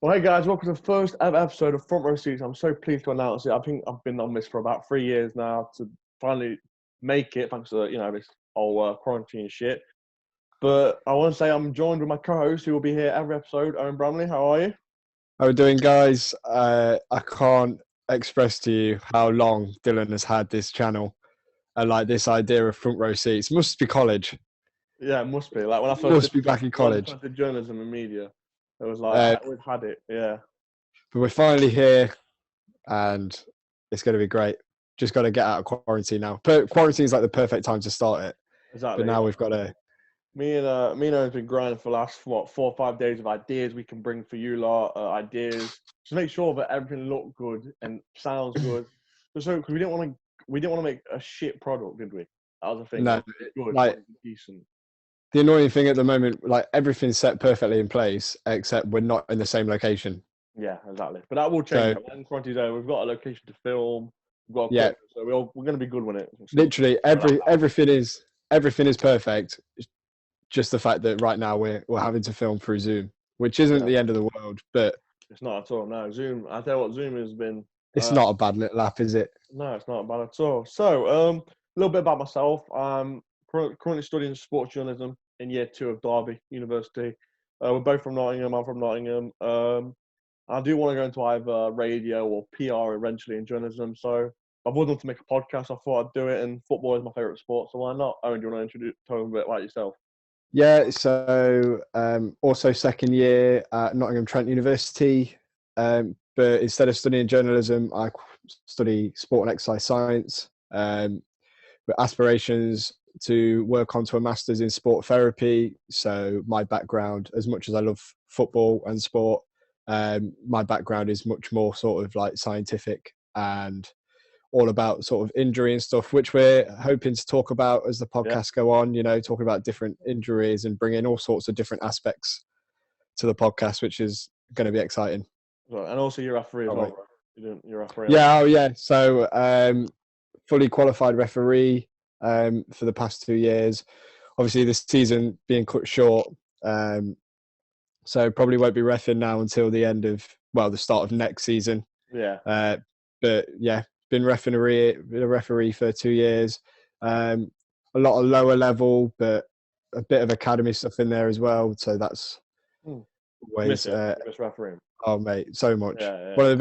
Well, hey guys, welcome to the first ever episode of Front Row Seats. I'm so pleased to announce it. I think I've been on this for about 3 years now to finally make it, thanks to this whole quarantine shit. But I want to say I'm joined with my co-host who will be here every episode, Owen Bramley. How are you? How are we doing, guys? I can't express to you how long Dylan has had this channel and like this idea of front row seats. Must be college. Yeah, it must be. Like when I first Must be back in college. did journalism and media, it was like Uh, we've had it. Yeah, but we're finally here, and it's going to be great. Just got to get out of quarantine now. Quarantine is like the perfect time to start it. exactly. But now we've got to. Me and Owen's been grinding for the last 4 or 5 days of ideas we can bring for you lot. Ideas to make sure that everything looks good and sounds good. So because we didn't want to make a shit product, did we? That was the thing. No, Good, like decent. the annoying thing at the moment, like everything's set perfectly in place, except we're not in the same location. Yeah, exactly. But that will change. When quarantine's over, we've got a location to film. We've got equipment, so we're going to be good when it. Literally everything is perfect. Just the fact that right now we're having to film through Zoom, which isn't the end of the world, but it's not at all. No, Zoom. I tell you what, Zoom has been. It's not a bad little app, is it? No, it's not bad at all. So, a little bit about myself. I'm currently studying sports journalism in year 2 of Derby University. We're both from Nottingham. I'm from Nottingham. I do want to go into either radio or PR eventually in journalism. So I've wanted to make a podcast. I thought I'd do it, and football is my favourite sport. So why not? Owen, do you want to tell them a bit about yourself? Yeah. So also second year at Nottingham Trent University, but instead of studying journalism, I study sport and exercise science. With aspirations to work onto a master's in sport therapy. So my background, as much as I love football and sport, my background is much more sort of like scientific and all about sort of injury and stuff, which we're hoping to talk about as the podcast go on, talking about different injuries and bringing all sorts of different aspects to the podcast, which is going to be exciting. And also you're a referee as well, right? You're a referee. Yeah, oh yeah. So fully qualified referee for the past 2 years. Obviously, this season being cut short, so probably won't be reffing now until the start of next season. Yeah. But yeah, been a referee for 2 years. A lot of lower level, but a bit of academy stuff in there as well. So that's always miss refereeing. Oh mate, so much. Yeah.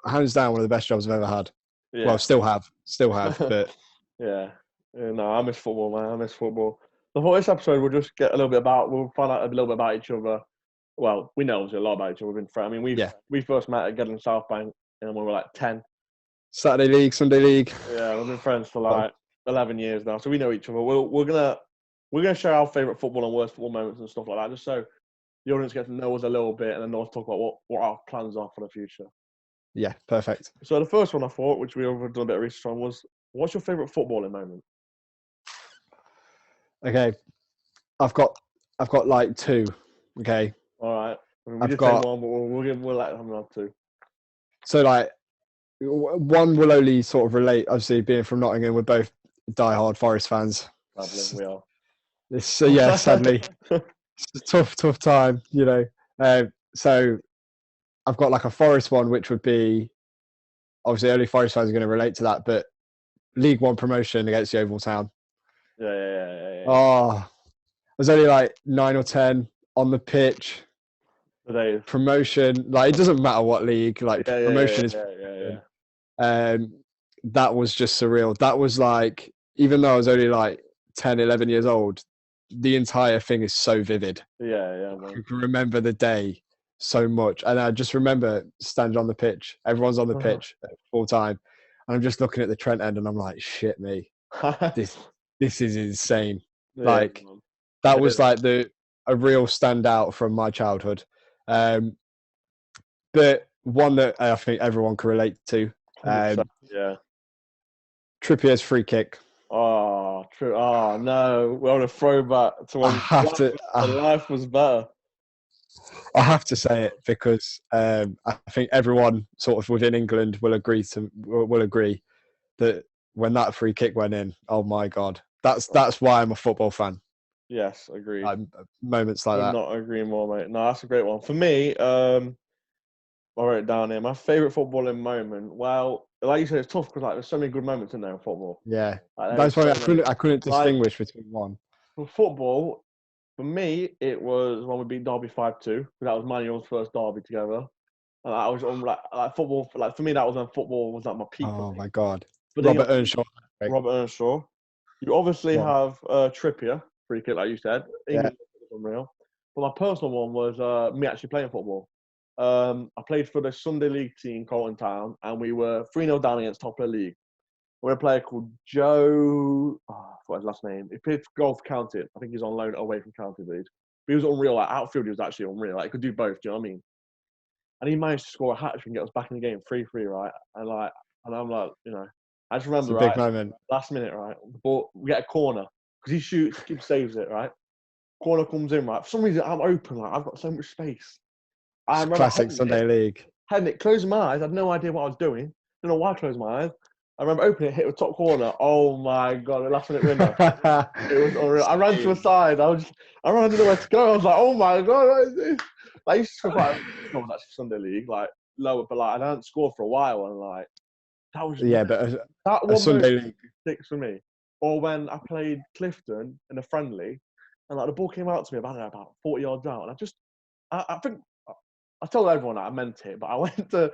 Hands down, one of the best jobs I've ever had. Yeah. Well, still have, but yeah. No, I miss football, man. I miss football. So for this episode, we'll just get we'll find out a little bit about each other. Well, we know a lot about each other. We've been friends. I mean, we first met at Gedling South Bank, and we were like 10. Saturday League, Sunday League. Yeah, we've been friends for like 11 years now, so we know each other. We're gonna share our favourite football and worst football moments and stuff like that, just so the audience gets to know us a little bit, and then know us talk about what our plans are for the future. Yeah, perfect. So the first one I thought, which we have done a bit of research on, was what's your favourite footballing moment? Okay, I've got like 2. Okay. All right. I mean, we did say one, but we'll let them have 2. So like, one will only sort of relate. Obviously, being from Nottingham, we're both diehard Forest fans. Sadly, we are. Sadly, it's a tough time, So I've got like a Forest one, which would be obviously only Forest fans are going to relate to that, but League One promotion against Yeovil Town. Yeah. Oh, I was only like 9 or 10 on the pitch. Promotion, like it doesn't matter what league, like promotion is. That was just surreal. That was like, even though I was only like 10, 11 years old, the entire thing is so vivid. Yeah. I can remember the day so much, and I just remember standing on the pitch. Everyone's on the pitch at full time, and I'm just looking at the Trent end, and I'm like, "Shit, me, this is insane." Like that was like a real standout from my childhood. But one that I think everyone can relate to. Trippier's free kick. Oh, true. Oh no, we're on a throwback to when life was better. I have to say it because I think everyone sort of within England will agree that when that free kick went in, oh my God, that's why I'm a football fan. Yes, agreed. Moments like that. I'm not agreeing more, mate. No, that's a great one for me. I wrote it down here. My favourite footballing moment. Well, like you said, it's tough because like there's so many good moments in there in football. Yeah, Like, that's there's why so many. I couldn't Like distinguish between one. for football, for me, it was when we beat Derby 5-2. That was Man U's first derby together. And I was on like football. Like for me, that was when football was at my peak for Oh me. my God, But then you Robert obviously Earnshaw. Right? Robert Earnshaw. You obviously One. have Trippier, free kick, like you said. Yeah. England was unreal. But my personal one was me actually playing football. I played for the Sunday League team, Colton Town, and we were 3-0 down against top of the league. We had a player called Joe. Oh, I forgot his last name. He played for Gulf County. I think he's on loan away from County League. But he was unreal. Like outfield, he was actually unreal. Like he could do both. Do you know what I mean? And he managed to score a hat trick and get us back in the game 3-3, right? And I'm like, I just It's remember, a big right, moment. last minute, right, the ball, we get a corner because he shoots, keeps saves it, right? Corner comes in, right? For some reason, I'm open, like I've got so much space. I It's remember classic Sunday League. heading it, closing my eyes. I had no idea what I was doing. Don't know why I closed my eyes. I remember opening it, hit the top corner. Oh my God, the last minute winner. It was unreal. I ran to the side. I ran, I didn't know where to go. I was like, oh my God, what is this? I used to score quite a lot actually Sunday League, like lower, but like I hadn't scored for a while, and like that was Yeah, but that a one Sunday moment League. sticks for me. Or when I played Clifton in a friendly, and like the ball came out to me about 40 yards out, and I think I told everyone that I meant it, but I went to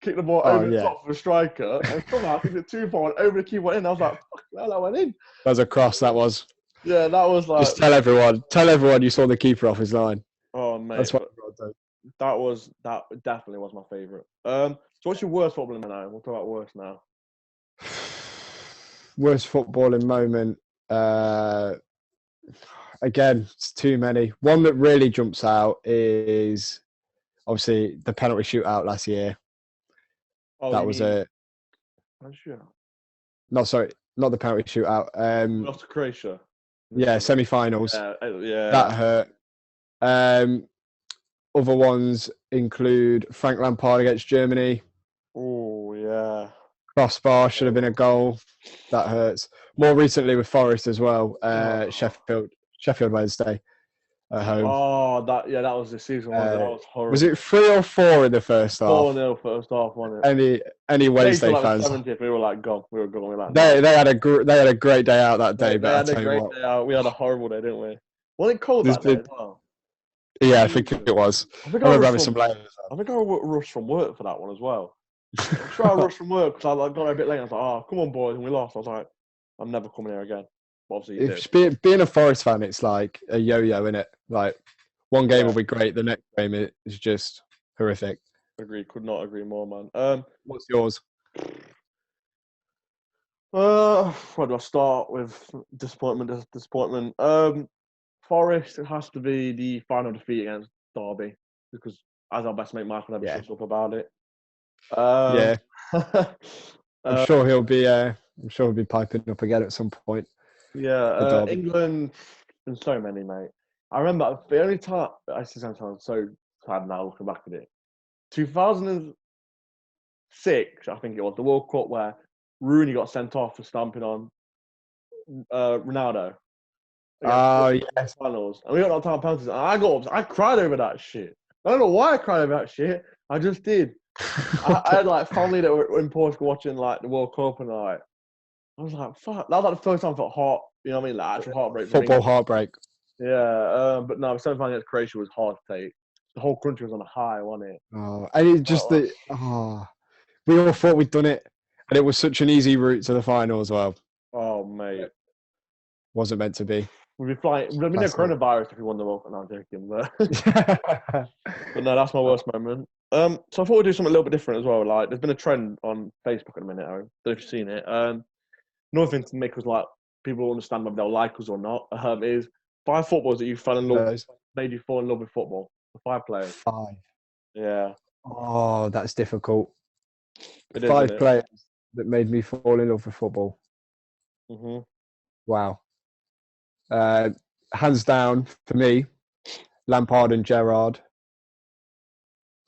kick the ball Oh over the yeah, top of the striker, and somehow I think the 2-4 went over the keeper went in. I was like, fuck, well, that went in. that was a cross. That was. Yeah, that was like, Just tell everyone you saw the keeper off his line. oh mate, That's what. but that definitely was my favourite. So what's your worst footballing now? We'll talk about worst now. Worst footballing moment. Again, it's too many. One that really jumps out is obviously the penalty shootout last year. Oh, That you was mean? a I'm sure. no, sorry, not the penalty shootout. We lost to Croatia. Yeah, semi-finals. Yeah. That hurt. Other ones include Frank Lampard against Germany. Oh yeah. Crossbar should have been a goal. That hurts. More recently with Forest as well. Oh. Sheffield Wednesday at home. Oh, that was the season one. That was horrible. Was it 3 or 4 in the first half? 4-0 first half, wasn't it? Any Wednesday Like fans? the 70th, we were like gone. We were gone. We were like, They had a great day out that day. they But I had a tell you great what, day out. We had a horrible day, didn't we? Wasn't it cold this that day did- as well? yeah, I think it was. I think I I remember rushed having from, some layers. I think I rushed from work for that one as well. I'm sure I rushed from work because I got there a bit late. I was like, oh, come on, boys. And we lost. I was like, I'm never coming here again. But obviously, you did. Being a Forest fan, it's like a yo-yo, isn't it? Like one game will be great, the next game is just horrific. Agree. Could not agree more, man. What's yours? Where do I start with disappointment? Forest, it has to be the final defeat against Derby because, as our best mate Michael never shuts up about it. Yeah, I'm sure he'll be piping up again at some point. Yeah, England and so many, mate. I remember the only time I sound so sad now looking back at it. 2006, I think it was the World Cup where Rooney got sent off for stamping on Ronaldo. Oh yes, finals, and we got knocked out penalties. And I cried over that shit. I don't know why I cried over that shit. I just did. I had like family that were in Portugal watching like the World Cup, and like I was like, "Fuck!" That was like the first time I felt heart. You know what I mean? Like actual heartbreak. Football heartbreak. Yeah, but no, semi-final against Croatia was hard to take. The whole country was on a high, wasn't it? Oh, and it just we all thought we'd done it, and it was such an easy route to the final as well. Oh mate, wasn't meant to be. We'd be flying. There'd be no coronavirus if we won the World Cup. No, I'm joking, but no, that's my worst moment. So I thought we'd do something a little bit different as well. Like, there's been a trend on Facebook at the minute. I don't know if you've seen it. Another thing to make us like people understand whether they'll like us or not. Is 5 footballers that you fell in love, made you fall in love with football. 5 players. 5. Yeah. Oh, that's difficult. 5 players that made me fall in love with football. Mhm. Wow. Hands down for me, Lampard and Gerrard.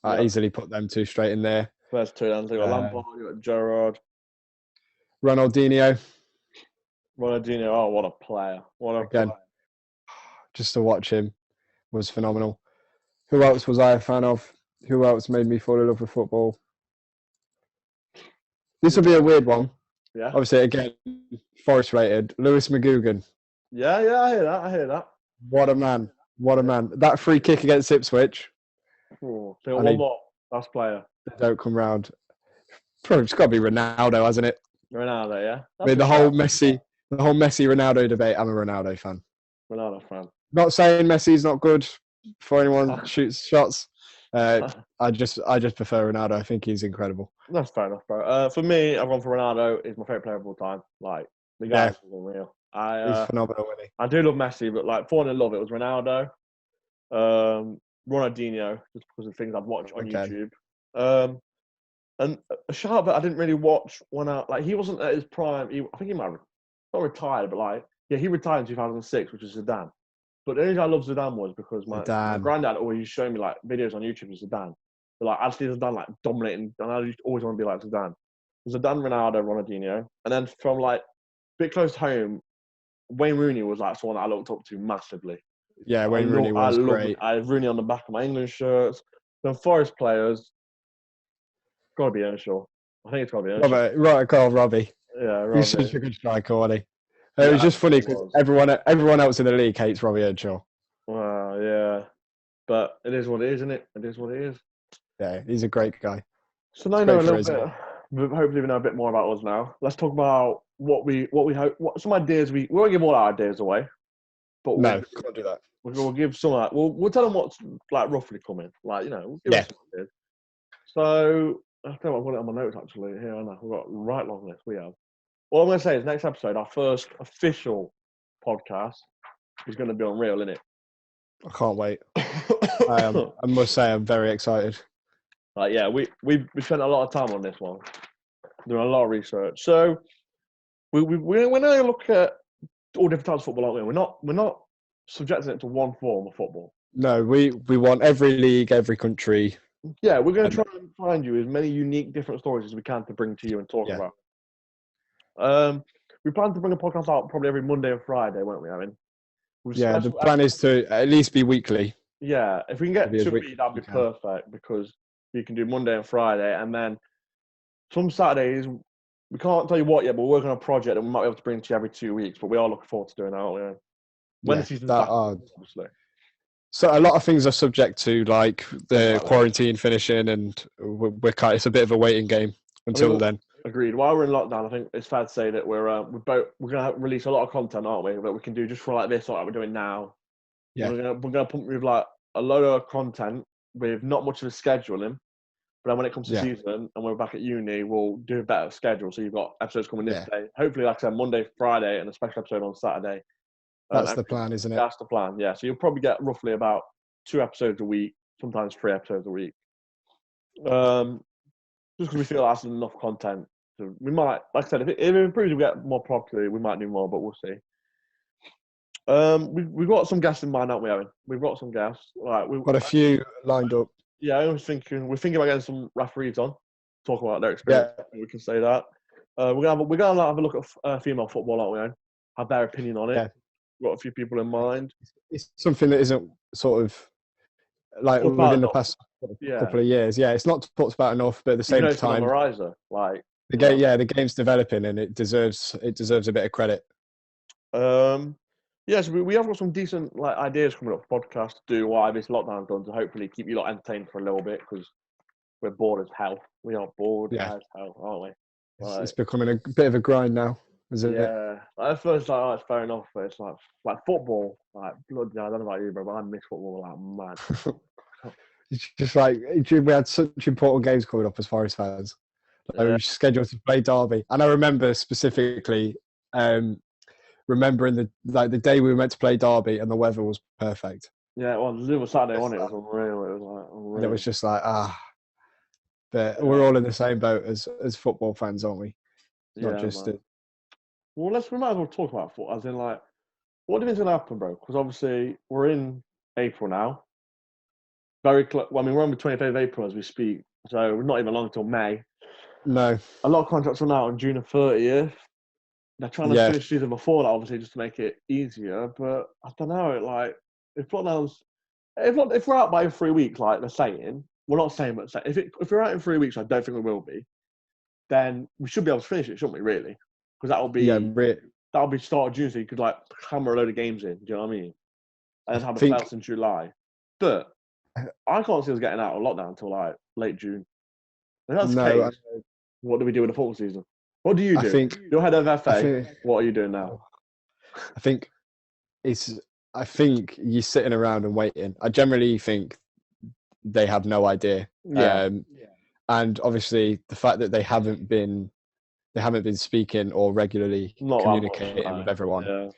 I easily put them 2 straight in there. First 2 then. So you got Lampard, you got Gerrard. Ronaldinho. Oh, what a player. Player. Just to watch him was phenomenal. Who else was I a fan of? Who else made me fall in love with football? This will be a weird one. Yeah. Obviously, again, Forest related. Lewis McGugan. Yeah, I hear that. I hear that. What a man. What a man. That free kick against Ipswich. Oh, I one mean- more. Last player. They don't come round. Probably it's got to be Ronaldo, hasn't it? Ronaldo, yeah. I mean, the whole Messi Ronaldo debate. I'm a Ronaldo fan. Ronaldo fan. Not saying Messi's not good for anyone shoots shots. I just prefer Ronaldo. I think he's incredible. That's fair enough, bro. For me, I've gone for Ronaldo. He's my favorite player of all time. Like the guy's unreal. He's phenomenal, isn't he? I do love Messi, but like falling in love, it was Ronaldo, Ronaldinho, just because of things I'd watch on YouTube. And a shout that I didn't really watch when he wasn't at his prime. I think he might have not retired, but he retired in 2006, which was Zidane. But the only reason I love Zidane was because my granddad always used to show me like videos on YouTube of Zidane. But like actually Zidane like dominating, and I used to always want to be like Zidane. Zidane, Ronaldo, Ronaldinho, and then from like a bit close to home, Wayne Rooney was like someone that I looked up to massively. Yeah, Wayne Rooney was great. I had Rooney on the back of my England shirts. Then Forest players, got to be Earnshaw. I think it's got to be Earnshaw. Right, call Robbie. Yeah, Robbie. He's such a good striker, wasn't he? It was just funny because everyone else in the league hates Robbie Earnshaw. Wow, yeah. But it is what it is, isn't it? It is what it is. Yeah, he's a great guy. So now you know a little bit. Hopefully we know a bit more about us now. Let's talk about what we hope, some ideas we won't give all our ideas away. But can't do that. We'll give some. We'll tell them what's like roughly coming. Like we'll give them some ideas. So I don't know. I've got it on my notes actually. Here I know we've got a right long list. We have. What I'm going to say is next episode, our first official podcast, is going to be on Real, isn't it? I can't wait. I must say I'm very excited. Yeah, we spent a lot of time on this one, doing a lot of research. So we're going to look at all different types of football, aren't we? We're not subjecting it to one form of football. No, we want every league, every country. Yeah, we're going to try and find you as many unique, different stories as we can to bring to you and talk about. We plan to bring a podcast out probably every Monday and Friday, won't we, Aaron? The plan is to at least be weekly. Yeah, if we can get 2 weeks, that'd be perfect because we can do Monday and Friday, and then some Saturdays. We can't tell you what yet, but we're working on a project that we might be able to bring to you every 2 weeks. But we are looking forward to doing that, aren't we? When the season's back, obviously. So a lot of things are subject to like the quarantine finishing, and it's a bit of a waiting game until then. Agreed. While we're in lockdown, I think it's fair to say that we're going to release a lot of content, aren't we? That we can do just for like this, like we're doing now. Yeah. We're gonna pump with like a load of content with not much of a scheduling, but then when it comes to season and we're back at uni, we'll do a better schedule. So you've got episodes coming this day. Hopefully, like I said, Monday, Friday, and a special episode on Saturday. That's the plan, isn't it? That's the plan. Yeah. So you'll probably get roughly about 2 episodes a week, sometimes 3 episodes a week. Just because we feel that's enough content. So we might, like I said, if it improves, we get more popular. We might do more, but we'll see. We've got some guests in mind, haven't we, Aaron? We've got some guests. We've got a few lined up. Yeah, we're thinking about getting some referees on, talk about their experience. Yeah. We can say that. We're gonna have a look at female football, aren't we, Aaron? Have their opinion on it. Yeah. We've got a few people in mind. It's something that isn't sort of like within the past couple of years. Yeah, it's not talked about enough, but at the same time, the game's developing and it deserves a bit of credit. Yes, we have got some decent ideas coming up for podcasts to do while this lockdown's done to hopefully keep you lot entertained for a little bit because we're bored as hell. We are bored as hell, aren't we? It's becoming a bit of a grind now, isn't it? Yeah. At first, it's fair enough, but it's like football, bloody. I don't know about you, bro, but I miss football like mad. It's just like we had such important games coming up as far as fans. We were scheduled to play Derby, and I remember specifically remembering the day we were meant to play Derby, and the weather was perfect. Yeah, well, it was Saturday, wasn't it? It was unreal. It was unreal. It was just but we're all in the same boat as football fans, aren't we? Not just. Well, we might as well talk about football. As in, what do you think's going to happen, bro? Because obviously we're in April now. Very close. Well, I mean, we're on the 25th of April as we speak, so we're not even long until May. No. A lot of contracts run out on June the 30th. They're trying to finish season before that, obviously, just to make it easier. But I don't know. If we're out by 3 weeks, like they're saying, we're not saying, but if we're out in 3 weeks, I don't think we will be. Then we should be able to finish it, shouldn't we? Really, because Yeah, that'll be start of June, so you could like hammer a load of games in. Do you know what I mean? And then have the think playoffs in July. But I can't see us getting out of lockdown until like late June. If that's the no. case, what do we do with the football season? What do you I do? think You're head of I FA. think What are you doing now? I think it's. I think you're sitting around and waiting. I generally think they have no idea. Yeah. And obviously the fact that they haven't been speaking or regularly Not that much, communicating with no. everyone. Yeah.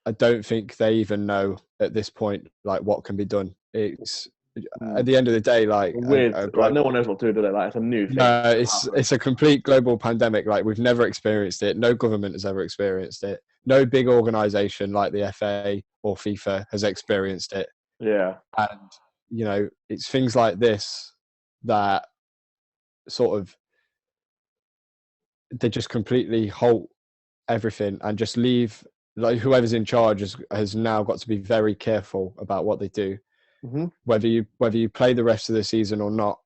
I don't think they even know at this point like what can be done. It's Mm. at the end of the day, like Weird. Like no one knows what to do, do they? Like it's a new thing. no, it's a complete global pandemic. Like we've never experienced it. No government has ever experienced it. No big organization like the FA or FIFA has experienced it. Yeah. And you know, it's things like this that sort of they just completely halt everything and just leave. Like whoever's in charge has now got to be very careful about what they do. Mm-hmm. Whether you play the rest of the season or not,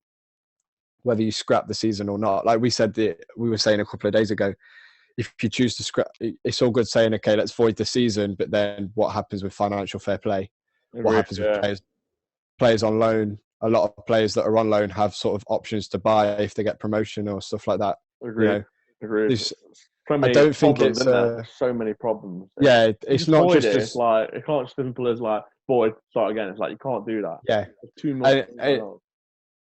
whether you scrap the season or not. Like we were saying a couple of days ago, if you choose to scrap, it's all good saying, okay, let's void the season, but then what happens with financial fair play? Agreed, what happens with players on loan? A lot of players that are on loan have sort of options to buy if they get promotion or stuff like that. Agreed. Agreed. I don't think it's so many problems. Yeah, it's not just it's like it can't just simple as like void start again. It's like you can't do that. Yeah, there's too much.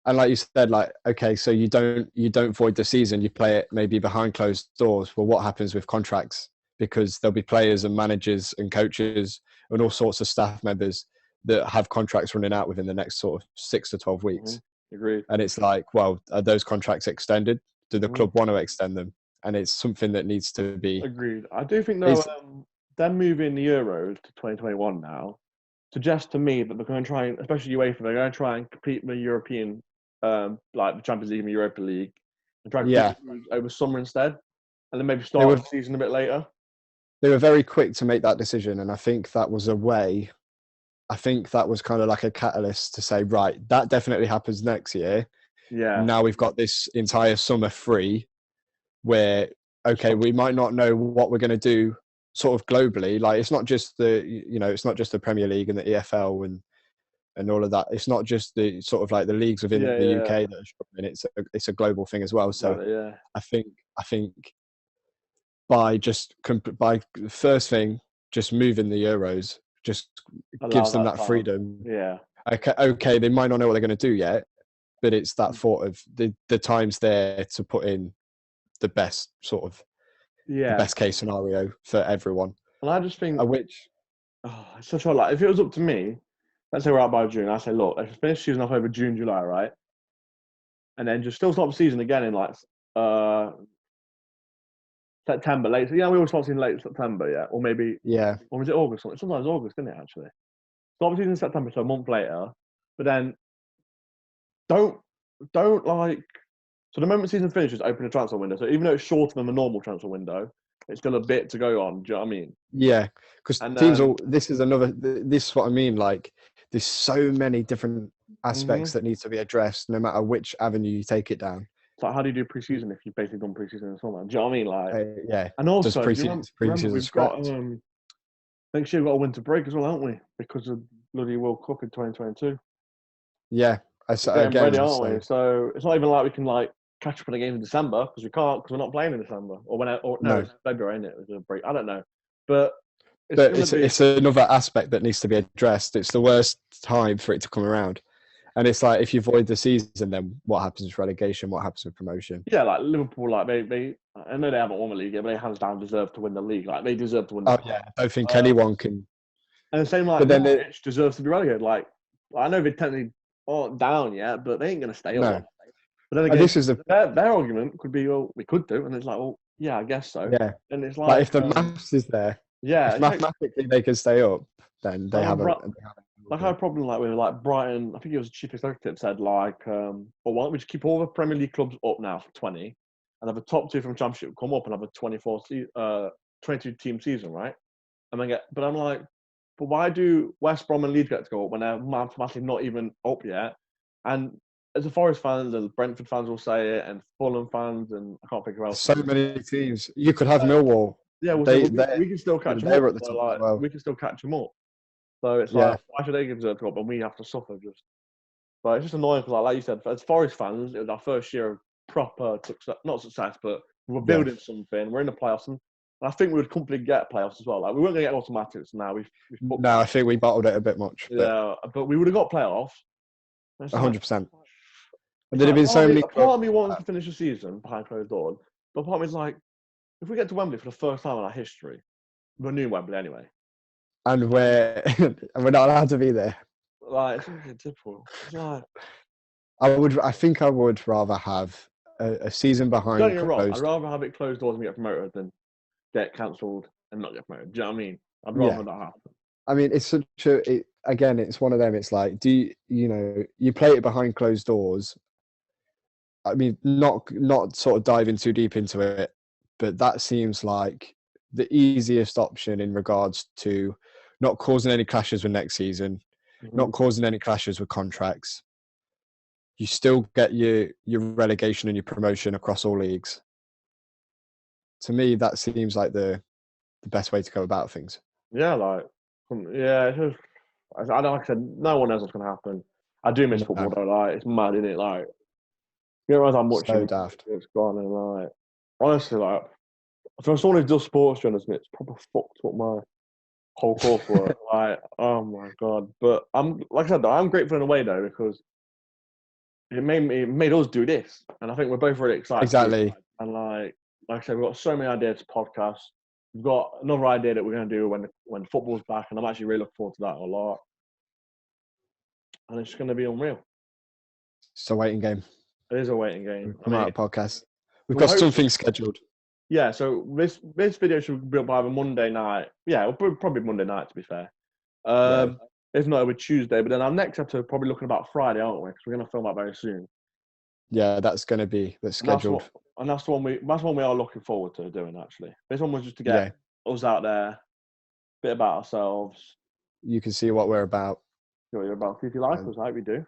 And like you said, like okay, so you don't void the season. You play it maybe behind closed doors. Well, what happens with contracts? Because there'll be players and managers and coaches and all sorts of staff members that have contracts running out within the next sort of 6 to 12 weeks. Mm-hmm. Agreed. And it's like, well, are those contracts extended? Do the club want to extend them? And it's something that needs to be agreed. I do think though, them moving the Euros to 2021 now suggests to me that they're going to try, and especially UEFA, they're going to try and compete with the European, like the Champions League and the Europa League, and try to compete over summer instead, and then maybe start the season a bit later. They were very quick to make that decision, and I think that was a way. I think that was kind of like a catalyst to say, right, that definitely happens next year. Yeah. Now we've got this entire summer free where, okay, we might not know what we're going to do sort of globally. Like it's not just it's not just the Premier League and the EFL and all of that. It's not just the sort of like the leagues within the UK that are struggling. It's a global thing as well. So I think by first thing, just moving the Euros just gives them that freedom. Yeah. Okay, they might not know what they're going to do yet, but it's that thought of the time's there to put in the best sort of the best case scenario for everyone. And I just think it's such a like if it was up to me, let's say we're out by June, I say look, let's finish season off over June, July, right? And then just still start the season again in like September, late. So, we always start season late September, or maybe or was it August? Sometimes August, isn't it? Actually, start the season in September, so a month later. But then don't like. So the moment the season finishes, open a transfer window. So even though it's shorter than the normal transfer window, it's still a bit to go on. Do you know what I mean? Yeah, because teams this is what I mean. Like, there's so many different aspects that need to be addressed, no matter which avenue you take it down. It's like, how do you do pre-season if you've basically done pre-season in summer? Do you know what I mean? Like, and also, pre-season we've got next year we've got a winter break as well, haven't we? Because of bloody World Cup in 2022. Yeah, ready, aren't we? So it's not even like we can like catch up on the games in December because we can't because we're not playing in December it's February, isn't it? It's a break. I don't know, but it's another aspect that needs to be addressed. It's the worst time for it to come around, and it's like if you void the season, then what happens with relegation? What happens with promotion? Yeah, like Liverpool, like they I know they haven't won the league yet, but they hands down deserve to win the league. Like they deserve to win. I don't think anyone can. And the same like, but then Norwich deserves to be relegated. Like I know they technically aren't down yet, but they ain't going to stay up. But then again, this is their argument could be, well, we could do, and it's like, well, yeah, I guess so. Yeah, and it's like if the maths is there, if mathematically they can stay up, then they have I had a problem like with like Brighton. I think it was the chief executive said like, well, why don't we just keep all the Premier League clubs up now for 20, and have a top two from Championship come up and have a 22 team season, right? And then but I'm like, but why do West Brom and Leeds get to go up when they're mathematically not even up yet? And as a Forest fan, the Brentford fans will say it, and Fulham fans, and I can't think of else. So many teams. You could have Millwall. Yeah, They we can still catch them they up. were at the So, top as like, well. we can still catch them up. So it's Yeah. like, why should they deserve to go up and we have to suffer just? But it's just annoying because, like you said, as Forest fans, it was our first year of proper success, not success, but we were building something. We're in the playoffs, and I think we would comfortably get playoffs as well. Like, we weren't going to get automatics now. We've No, I think we bottled it a bit much. yeah, but we would have got playoffs. 100%. And there'd have been so many. Part of me wants to finish the season behind closed doors, but part of me is like, if we get to Wembley for the first time in our history, we're new Wembley anyway, and we're not allowed to be there. Like, it's really difficult. It's like, I think I would rather have a season behind don't get me wrong, closed. I'd rather have it closed doors and get promoted than get cancelled and not get promoted. Do you know what I mean? I'd rather that happen. I mean, it's such a. Again, it's one of them. It's like, you play it behind closed doors. I mean, not sort of diving too deep into it, but that seems like the easiest option in regards to not causing any clashes with next season, not causing any clashes with contracts. You still get your relegation and your promotion across all leagues. To me, that seems like the best way to go about things. Yeah, it's just, like I said, no one knows what's going to happen. I do miss football though. Like, it's mad, isn't it? Like, you realize how much so daft. It's gone, and like, honestly, like, for someone who does sports journalism, it's probably fucked up my whole coursework. Like, oh my god! But like I said, I'm grateful in a way though, because it made us do this, and I think we're both really excited. Exactly. And like I said, we've got so many ideas to podcast. We've got another idea that we're going to do when football's back, and I'm actually really looking forward to that a lot. And it's going to be unreal. It's a waiting game. It is a waiting game. Come out podcast. We've got something scheduled. Yeah, so this video should be up by Monday night. Yeah, probably Monday night, to be fair. If not, it'll be Tuesday. But then our next episode probably looking about Friday, aren't we? Because we're going to film that very soon. Yeah, that's going to be scheduled. And that's one we are looking forward to doing, actually. This one was just to get us out there, a bit about ourselves. You can see what we're about. See what you're about. See if you like us, like we do.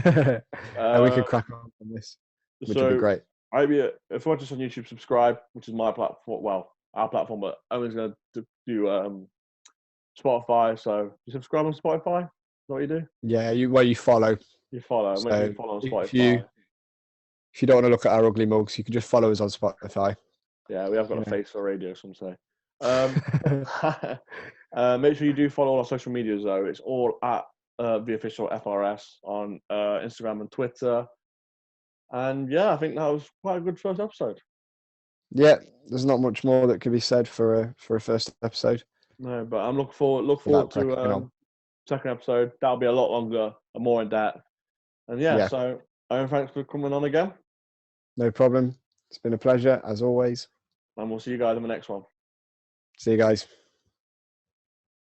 And we can crack on this, which would be great. If you're watching us on YouTube, subscribe, which is my platform. Well, our platform, but Owen's going to do Spotify. So you subscribe on Spotify? Is that what you do? Yeah, you follow. You follow. So Make sure you follow on Spotify. If you don't want to look at our ugly mugs, you can just follow us on Spotify. Yeah, we have got a face for radio, some say. Make sure you do follow all our social medias, though. It's all at the official FRS on Instagram and Twitter. And yeah, I think that was quite a good first episode. Yeah, there's not much more that could be said for a first episode. No, but I'm looking forward to second episode. That'll be a lot longer and more in depth. And yeah. So Owen, thanks for coming on again. No problem. It's been a pleasure as always. And we'll see you guys in the next one. See you guys.